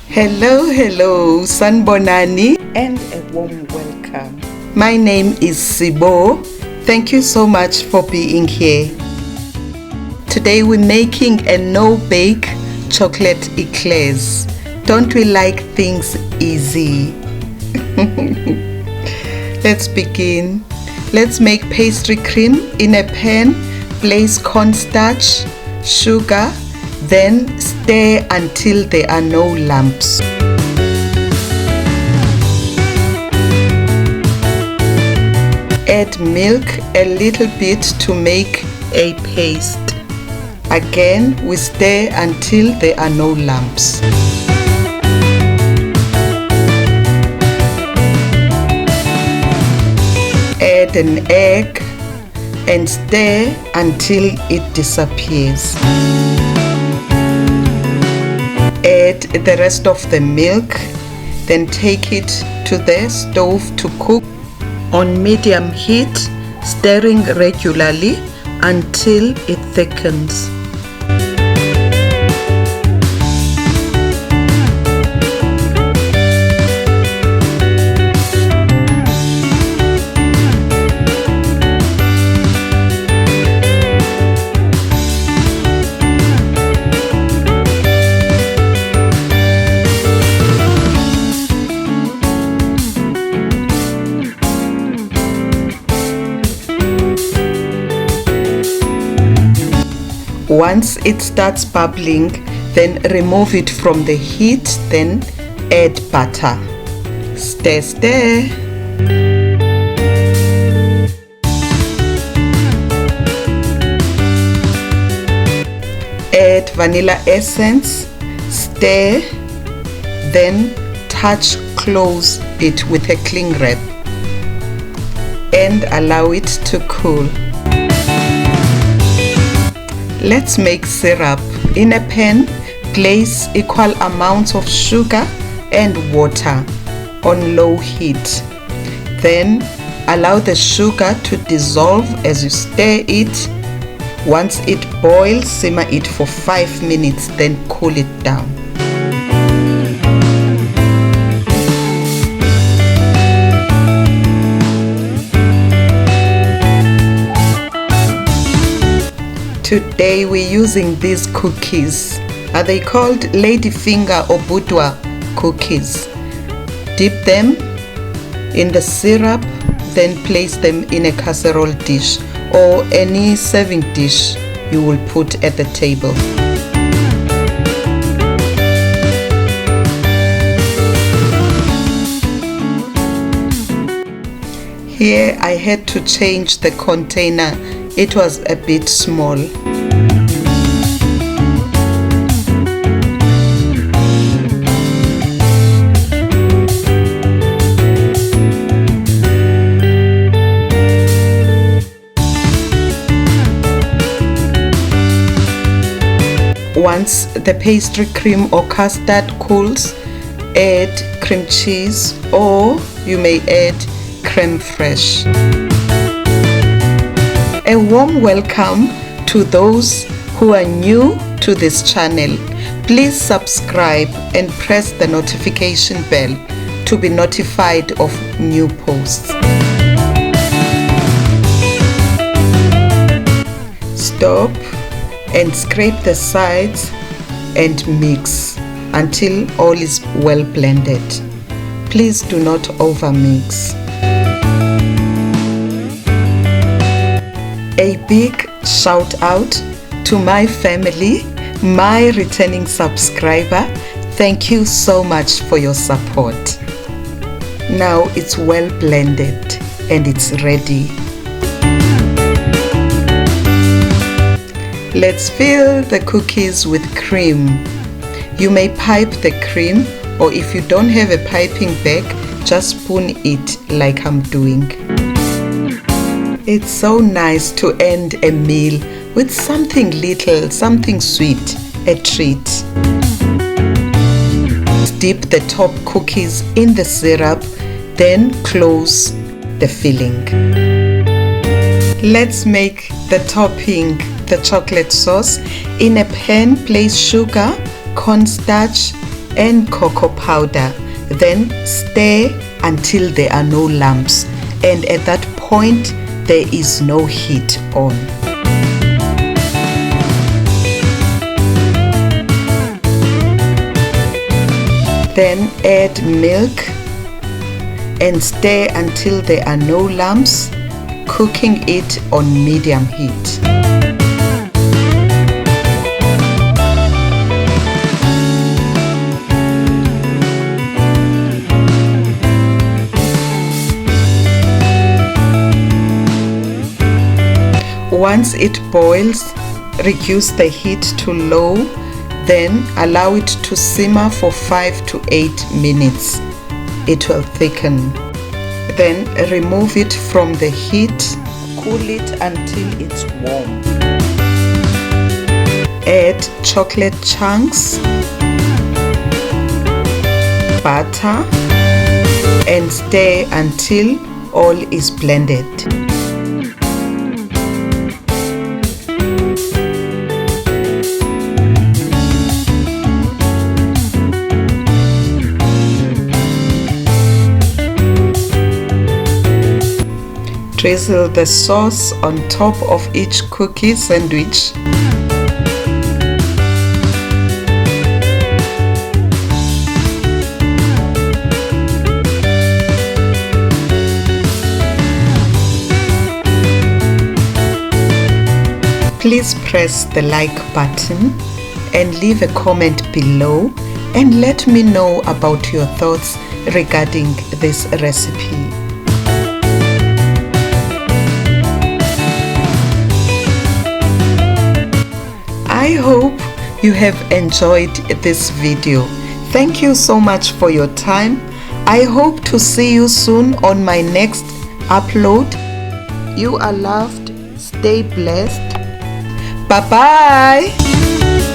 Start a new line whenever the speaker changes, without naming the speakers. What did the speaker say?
Hello, Sanbonani, and a warm welcome. My name is CBO. Thank you so much for being here. Today we're making a no-bake chocolate eclairs. Don't we like things easy? Let's begin. Let's make pastry cream in a pan. Place cornstarch, sugar, then stir until there are no lumps. Add milk a little bit to make a paste. Again, we stir until there are no lumps. Add an egg and stir until it disappears. Add the rest of the milk, then take it to the stove to cook on medium heat, stirring regularly until it thickens. Once it starts bubbling, then remove it from the heat, then add butter. Stir. Add vanilla essence, stir, then close it with a cling wrap and allow it to cool. Let's make syrup. In a pan, place equal amounts of sugar and water on low heat. Then allow the sugar to dissolve as you stir it. Once it boils, simmer it for 5 minutes, then cool it down. Today we're using these cookies. Are they called ladyfinger or boudoir cookies? Dip them in the syrup, then place them in a casserole dish or any serving dish you will put at the table. Here I had to change the container. It was a bit small. Once the pastry cream or custard cools, add cream cheese or you may add creme fraiche. A warm welcome to those who are new to this channel. Please subscribe and press the notification bell to be notified of new posts. Stop and scrape the sides and mix until all is well blended. Please do not overmix. A big shout out to my family, my returning subscriber. Thank you so much for your support. Now it's well blended and it's ready. Let's fill the cookies with cream. You may pipe the cream, or if you don't have a piping bag, just spoon it like I'm doing. It's so nice to end a meal with something little, something sweet, a treat. Dip the top cookies in the syrup, then close the filling. Let's make the topping, the chocolate sauce. In a pan, place sugar, cornstarch, and cocoa powder. Then stir until there are no lumps, and at that point there is no heat on. Then add milk and stir until there are no lumps, cooking it on medium heat. Once it boils, reduce the heat to low, then allow it to simmer for 5 to 8 minutes. It will thicken. Then remove it from the heat, cool it until it's warm. Add chocolate chunks, butter, and stir until all is blended. Drizzle the sauce on top of each cookie sandwich. Please press the like button and leave a comment below and let me know about your thoughts regarding this recipe. I hope you have enjoyed this video. Thank you so much for your time. I hope to see you soon on my next upload. You are loved. Stay blessed. Bye bye.